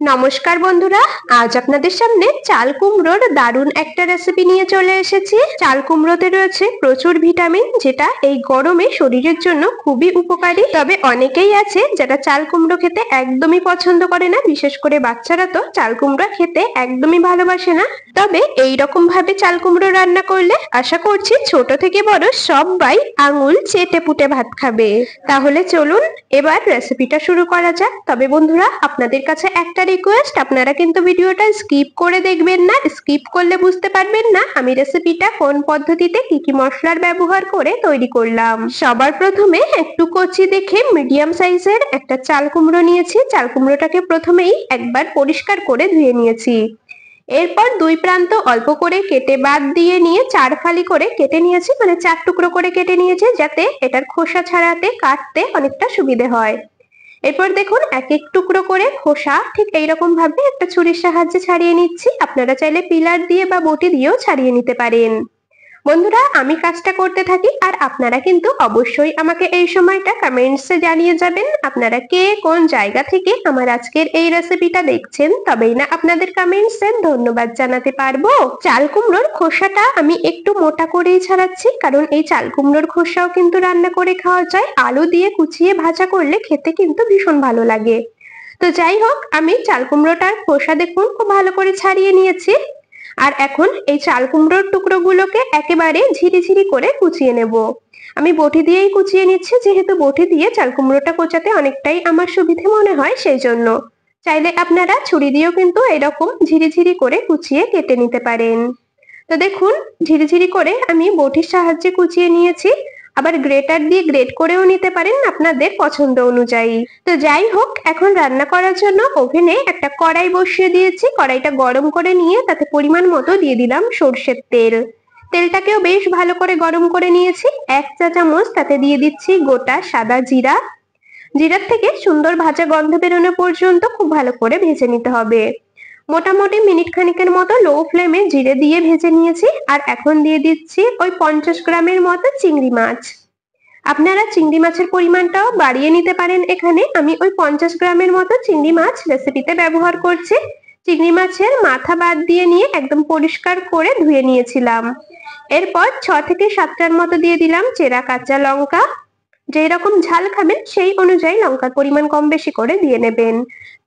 নমস্কার বন্ধুরা, আজ আপনাদের সামনে চাল কুমড়োর দারুণ একটা রেসিপি নিয়ে চলে এসেছি। চাল কুমড়োতে রয়েছে প্রচুর ভিটামিন, যেটা এই গরমে শরীরের জন্য খুবই উপকারী। তবে অনেকেই আছে যারা চাল কুমড়ো খেতে একদমই পছন্দ করে না, বিশেষ করে বাচ্চারা তো চাল কুমড়ো খেতে একদমই ভালোবাসে না। তবে এই রকম ভাবে চাল কুমড়ো রান্না করলে আশা করছি ছোট থেকে বড় সবাই আঙুল চেটে পুটে ভাত খাবে। তাহলে চলুন এবার রেসিপিটা শুরু করা যাক। তবে বন্ধুরা, আপনাদের কাছে একটা রিকোয়েস্ট, আপনারা কিন্তু ভিডিওটা স্কিপ করে দেখবেন না। স্কিপ করলে বুঝতে পারবেন না আমি রেসিপিটা কোন পদ্ধতিতে কি কি মশলার ব্যবহার করে তৈরি করলাম। সবার প্রথমে একটু কচি দেখে মিডিয়াম সাইজের একটা চাল কুমড়ো নিয়েছি। চাল কুমড়োটাকে প্রথমেই একবার পরিষ্কার করে ধুয়ে নিয়েছি। এরপর দুই প্রান্ত অল্প করে কেটে বাদ দিয়ে নিয়ে 4 ফালি করে কেটে নিয়েছি, মানে 4 টুকরো করে কেটে নিয়েছি, যাতে এটার খোসা ছাড়াতে কাটতে অনেকটা সুবিধে হয়। এরপর দেখুন এক এক টুকরো করে খোসা ঠিক এইরকম ভাবে একটা ছুরির সাহায্যে ছাড়িয়ে নিচ্ছি। আপনারা চাইলে পিলার দিয়ে বা বটি দিয়েও ছাড়িয়ে নিতে পারেন। বন্ধুরা, আমি কাজটা করতে থাকি আর আপনারা কিন্তু অবশ্যই আমাকে এই সময়টা কমেন্টসে জানিয়ে যাবেন আপনারা কে কোন জায়গা থেকে আমার আজকের এই রেসিপিটা দেখছেন, তবেই না আপনাদের কমেন্টসে ধন্যবাদ জানাতে পারবো। চাল কুমড়োর খোসাটা আমি একটু মোটা করেই ছাড়াচ্ছি, কারণ এই চাল কুমড়োর খোসাও কিন্তু রান্না করে খাওয়া যায়। আলু দিয়ে কুচিয়ে ভাজা করলে খেতে কিন্তু ভীষণ ভালো লাগে। তো যাই হোক, আমি চাল কুমড়োটার খোসা দেখুন খুব ভালো করে ছাড়িয়ে নিয়েছি। আর এখন এই চাল কুমড়োর টুকরোগুলোকে একেবারে ঝিরিঝিরি করে কুচিয়ে নেব। আমি বটি দিয়েই কুচিয়ে নিচ্ছি, যেহেতু বটি দিয়ে চাল কুমড়োটা কোচাতে অনেকটাই আমার সুবিধে মনে হয়, সেই জন্য। চাইলে আপনারা ছুরি দিয়েও কিন্তু এরকম ঝিরিঝিরি করে কুচিয়ে কেটে নিতে পারেন। তো দেখুন, ঝিরিঝিরি করে আমি বটির সাহায্যে কুচিয়ে নিয়েছি। আবার গ্রেটার দিয়ে গ্রেট করেও নিতে পারেন আপনাদের পছন্দ অনুযায়ী। তো যাই হোক, এখন রান্না করার জন্য ওভেনে একটা কড়াই বসিয়ে দিয়েছি। কড়াইটা গরম করে নিয়ে তাতে পরিমাণ মতো দিয়ে দিলাম সর্ষের তেল। তেলটাকেও বেশ ভালো করে গরম করে নিয়েছি। 1 চা চামচ তাতে দিয়ে দিচ্ছি গোটা সাদা জিরা। জিরার থেকে সুন্দর ভাজা গন্ধ বেরোনো পর্যন্ত খুব ভালো করে ভেজে নিতে হবে। মোটামুটি মিনিট খানিকের মতো লো ফ্লেমে জিরে দিয়ে ভেজে নিয়েছি। আর এখন দিয়ে দিচ্ছি ওই 50 গ্রামের মতো চিংড়ি মাছ। আপনারা চিংড়ি মাছের পরিমাণটাও বাড়িয়ে নিতে পারেন। এখানে আমি ওই 50 গ্রামের মতো চিংড়ি মাছ রেসিপিতে ব্যবহার করছি। চিংড়ি মাছের মাথা বাদ দিয়ে নিয়ে একদম পরিষ্কার করে ধুয়ে নিয়েছিলাম। এরপর 6 থেকে 7টার মতো দিয়ে দিলাম চেরা কাঁচা লঙ্কা। যেই রকম ঝাল খাবেন সেই অনুযায়ী লঙ্কার পরিমাণ কম বেশি করে দিয়ে নেবেন।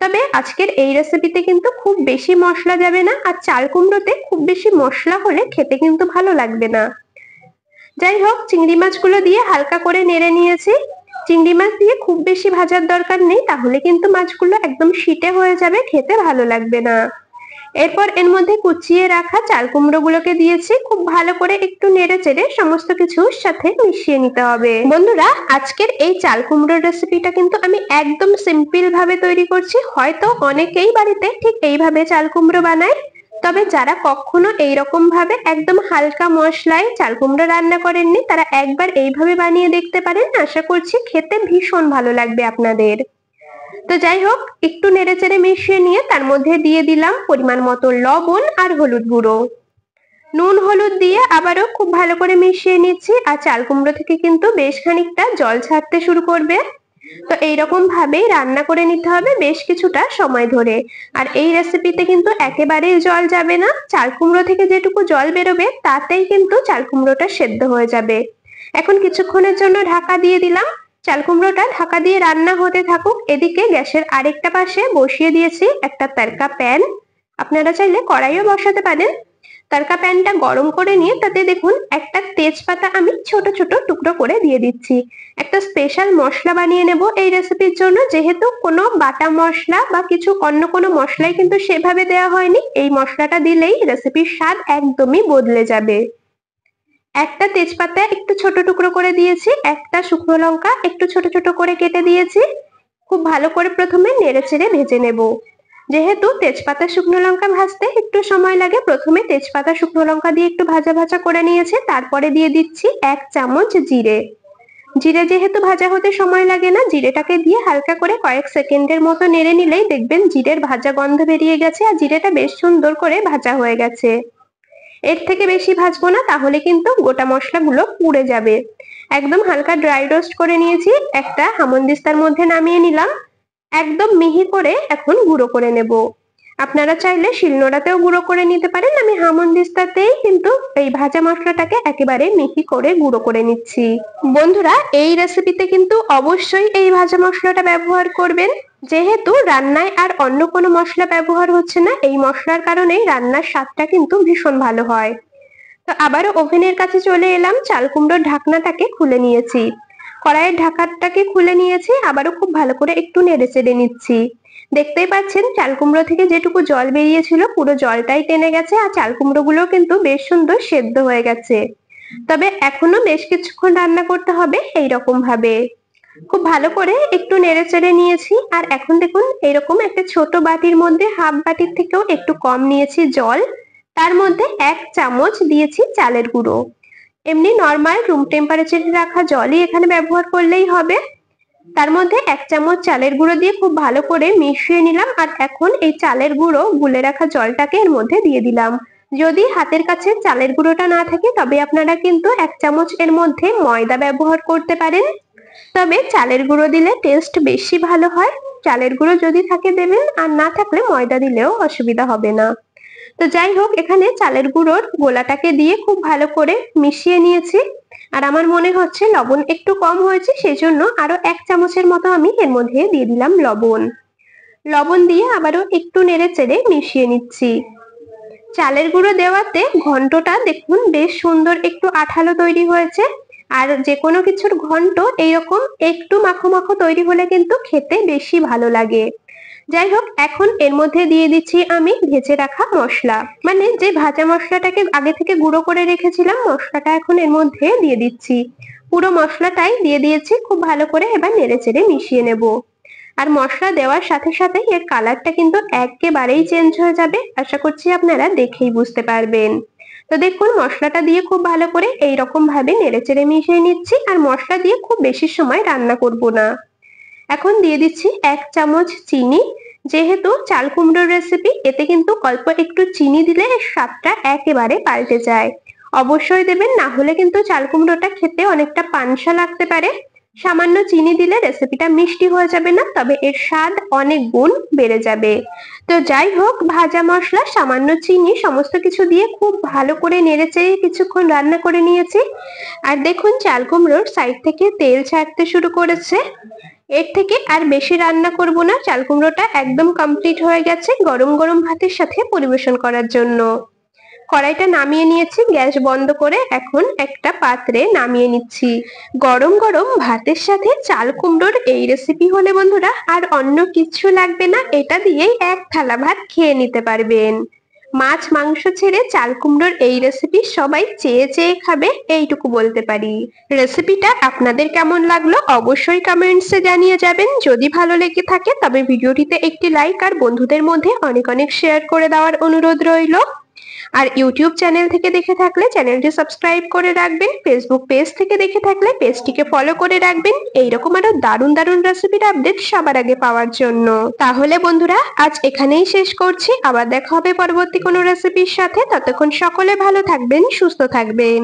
তবে আজকের এই রেসিপিতে কিন্তু খুব বেশি মশলা যাবে না, আর চাল কুমড়োতে খুব বেশি মশলা হলে খেতে কিন্তু ভালো লাগবে না। যাই হোক, চিংড়ি মাছগুলো দিয়ে হালকা করে নেড়ে নিয়েছি। চিংড়ি মাছ দিয়ে খুব বেশি ভাজার দরকার নেই, তাহলে কিন্তু মাছগুলো একদম শিটে হয়ে যাবে, খেতে ভালো লাগবে না। এরপর এর মধ্যে কুচিয়ে রাখা চাল কুমড়োগুলোকে দিয়েছি। খুব ভালো করে একটু নেড়ে চেড়ে সমস্ত কিছুর সাথে মিশিয়ে নিতে হবে। বন্ধুরা, আজকের এই চাল কুমড়োর রেসিপিটা কিন্তু আমি একদম সিম্পল ভাবে তৈরি করছি। হয়তো অনেকেই বাড়িতে ঠিক এইভাবে চাল কুমড়ো বানায়, তবে যারা কখনো এইরকম ভাবে একদম হালকা মশলায় চাল কুমড়ো রান্না করেননি, তারা একবার এইভাবে বানিয়ে দেখতে পারেন। আশা করছি খেতে ভীষণ ভালো লাগবে আপনাদের। তো যাই হোক, একটু নেড়েচেড়ে মিশিয়ে নিয়ে তার মধ্যে দিয়ে দিলাম পরিমাণ মতো লবণ আর হলুদ গুঁড়ো। নুন হলুদ দিয়ে আবারও খুব ভালো করে মিশিয়ে নিচ্ছি। আর চাল কুমড়ো থেকে কিন্তু বেশ খানিকটা জল ছাড়তে শুরু করবে। তো এইরকম ভাবেই রান্না করে নিতে হবে বেশ কিছুটা সময় ধরে। আর এই রেসিপিতে কিন্তু একেবারেই জল যাবে না। চাল কুমড়ো থেকে যেটুকু জল বেরোবে তাতেই কিন্তু চাল কুমড়োটা সেদ্ধ হয়ে যাবে। এখন কিছুক্ষণের জন্য ঢাকা দিয়ে দিলাম। চাল কুমড়োটা ঢাকা দিয়ে রান্না হতে থাকুক। এদিকে গ্যাসের আরেকটা পাশে বসিয়ে দিয়েছি একটা তড়কা প্যান। আপনারা চাইলে কড়াইও বসাতে পারেন। তড়কা প্যানটা গরম করে নিয়ে তাতে দেখুন একটা তেজপাতা আমি ছোট ছোট টুকরো করে দিয়ে দিচ্ছি। একটা স্পেশাল মশলা বানিয়ে নেব এই রেসিপির জন্য, যেহেতু কোনো বাটা মশলা বা কিছু অন্য কোনো মশলাই কিন্তু সেভাবে দেওয়া হয়নি। এই মশলাটা দিলেই রেসিপির স্বাদ একদমই বদলে যাবে। একটা তেজপাতা একটু ছোট টুকরো করে দিয়েছি, একটা শুকনো লঙ্কা একটু ছোট ছোট করে কেটে দিয়েছি। খুব ভালো করে প্রথমে নেড়েচেড়ে ভেজে নেব। যেহেতু তেজপাতা শুকনো লঙ্কা ভাজতে একটু সময় লাগে, প্রথমে তেজপাতা শুকনো লঙ্কা দিয়ে একটু ভাজা ভাজা করে নিয়েছি। তারপরে দিয়ে দিচ্ছি 1 চামচ জিরে। জিরে যেহেতু ভাজা হতে সময় লাগে না, জিরেটাকে দিয়ে হালকা করে কয়েক সেকেন্ডের মতো নেড়ে নিলেই দেখবেন জিরের ভাজা গন্ধ বেরিয়ে গেছে আর জিরেটা বেশ সুন্দর করে ভাজা হয়ে গেছে। এর থেকে বেশি ভাজবো না, তাহলে কিন্তু গোটা মশলাগুলো পুড়ে যাবে। একদম হালকা ড্রাই রোস্ট করে নিয়েছি। একটা হামানদিস্তার মধ্যে নামিয়ে নিলাম। একদম মিহি করে এখন গুঁড়ো করে নেব। আপনারা চাইলে শিলনোড়াতেও গুঁড়ো করে নিতে পারেন, আমি হামানদিস্তাতেই কিন্তু এই ভাজা মশলাটাকে একেবারে মিহি করে গুঁড়ো করে নিচ্ছি। বন্ধুরা, এই রেসিপিতে কিন্তু অবশ্যই এই ভাজা মশলাটা ব্যবহার করবেন, যেহেতু রান্নায় আর অন্য কোনো মশলা ব্যবহার হচ্ছে না, এই মশলার কারণেই রান্নার স্বাদটা কিন্তু ভীষণ ভালো হয়। তো আবারও ওভেনের কাছে চলে এলাম, চাল কুমড়োর ঢাকনাটাকে খুলে নিয়েছি, কড়াইয়ের ঢাকাটাকে খুলে নিয়েছি, আবারও খুব ভালো করে একটু নেড়ে চেড়ে নিচ্ছি। দেখতেই পাচ্ছেন চাল কুমড়ো থেকে যেটুকু জল বেরিয়েছিল পুরো জলটাই টেনে গেছে, আর চাল কুমড়ো গুলো কিন্তু বেশ সুন্দর সেদ্ধ হয়ে গেছে। তবে এখনো বেশ কিছুক্ষণ রান্না করতে হবে এইরকম ভাবে। খুব ভালো করে একটু নেড়ে চেড়ে নিয়েছি, আর এখন দেখুন এরকম একটা ছোট বাটির মধ্যে হাফ বাটির থেকেও একটু কম নিয়েছি জল, তার মধ্যে 1 চামচ দিয়েছি চালের গুঁড়ো। এমনি নর্মাল রুম টেম্পারেচারে রাখা জলই এখানে ব্যবহার করলেই হবে। তার মধ্যে 1 চামচ চালের গুঁড়ো দিয়ে খুব ভালো করে মিশিয়ে নিলাম, আর এখন এই চালের গুঁড়ো গুলে রাখা জলটাকে এর মধ্যে দিয়ে দিলাম। যদি হাতের কাছে চালের গুঁড়োটা না থাকে তবে আপনারা কিন্তু 1 চামচ এর মধ্যে ময়দা ব্যবহার করতে পারেন, তবে চালের গুঁড়ো দিলে টেস্ট বেশি ভালো হয়। চালের গুঁড়ো যদি থাকে দেবেন, আর না থাকলে ময়দা দিলেও অসুবিধা হবে না। তো যাই হোক, এখানে চালের গুঁড়োর গোলাটাকে দিয়ে খুব ভালো করে মিশিয়ে নিয়েছি, আর আমার মনে হচ্ছে লবণ একটু কম হয়েছে, সেই জন্য আরো 1 চামচের মতো আমি এর মধ্যে দিয়ে দিলাম লবণ। লবণ দিয়ে আবারও একটু নেড়ে চেড়ে মিশিয়ে নিচ্ছি। চালের গুঁড়ো দেওয়াতে ঘন্টটা দেখুন বেশ সুন্দর একটু আঠালো তৈরি হয়েছে, আর যে কোনো কিছুর ঘন্ট এইরকম একটু মাখো মাখো তৈরি হলে কিন্তু খেতে বেশি ভালো লাগে। যাই হোক, এখন এর মধ্যে দিয়ে দিচ্ছি আমি ভেজে রাখা মশলা, মানে যে ভাজা মশলাটাকে আগে থেকে গুঁড়ো করে রেখেছিলাম, মশলাটা এখন এর মধ্যে দিয়ে দিচ্ছি। পুরো মশলাটাই দিয়ে দিয়েছি, খুব ভালো করে এবার নেড়ে চেড়ে মিশিয়ে নেব। আর মশলা দেওয়ার সাথে সাথে এর কালারটা কিন্তু একেবারেই চেঞ্জ হয়ে যাবে, আশা করছি আপনারা দেখেই বুঝতে পারবেন। তো দেখুন মশলাটা দিয়ে খুব ভালো করে এইরকম ভাবে নেড়ে চেড়ে মিশিয়ে নিচ্ছি, আর মশলা দিয়ে খুব বেশি সময় রান্না করব না। এখন দিয়ে দিচ্ছি 1 চামচ চিনি, যেহেতু চাল কুমড়োর রেসিপি, এতে কিন্তু অল্প একটু চিনি দিলে এর স্বাদটা একেবারে পাল্টে যায়। অবশ্যই দেবেন, না হলে কিন্তু চাল কুমড়োটা খেতে অনেকটা পানসা লাগতে পারে। সামান্য চিনি দিলে রেসিপিটা মিষ্টি হয়ে যাবে না, তবে এর স্বাদ অনেক গুণ বেড়ে যাবে। তো যাই হোক, ভাজা মশলা, সামান্য চিনি সমস্ত কিছু দিয়ে খুব ভালো করে নেড়েচেড়ে কিছুক্ষণ রান্না করে নিয়েছি। আর দেখুন চাল কুমড়োর সাইড থেকে তেল ছাড়তে শুরু করেছে। এর থেকে আর বেশি রান্না করব না, চাল কুমড়োটা একদম কমপ্লিট হয়ে গেছে গরম গরম ভাতের সাথে পরিবেশন করার জন্য। কড়াইটা নামিয়ে নিয়েছি, গ্যাস বন্ধ করে এখন একটা পাত্রে নামিয়ে নিচ্ছি। গরম গরম ভাতের সাথে চাল কুমড়োর এই রেসিপি হলে বন্ধুরা আর অন্য কিছু লাগবে না, এটা দিয়েই 1 থালা ভাত খেয়ে নিতে পারবেন। মাছ মাংস ছেড়ে চাল কুমড়োর এই রেসিপি সবাই চেয়ে চেয়ে খাবে, এইটুকু বলতে পারি। রেসিপিটা আপনাদের কেমন লাগলো অবশ্যই কমেন্টসে জানিয়ে যাবেন। যদি ভালো লেগে থাকে তবে ভিডিওটিতে একটি লাইক আর বন্ধুদের মধ্যে অনেক অনেক শেয়ার করে দেওয়ার অনুরোধ রইল। আর ইউটিউব চ্যানেল থেকে দেখে থাকলে চ্যানেলটি সাবস্ক্রাইব করে রাখবেন, ফেসবুক পেজ থেকে দেখে থাকলে পেজটিকে ফলো করে রাখবেন, এইরকম আরো দারুণ দারুণ রেসিপির আপডেট সবার আগে পাওয়ার জন্য। তাহলে বন্ধুরা আজ এখানেই শেষ করছি, আবার দেখা হবে পরবর্তী কোনো রেসিপির সাথে। ততক্ষণ সকলে ভালো থাকবেন, সুস্থ থাকবেন।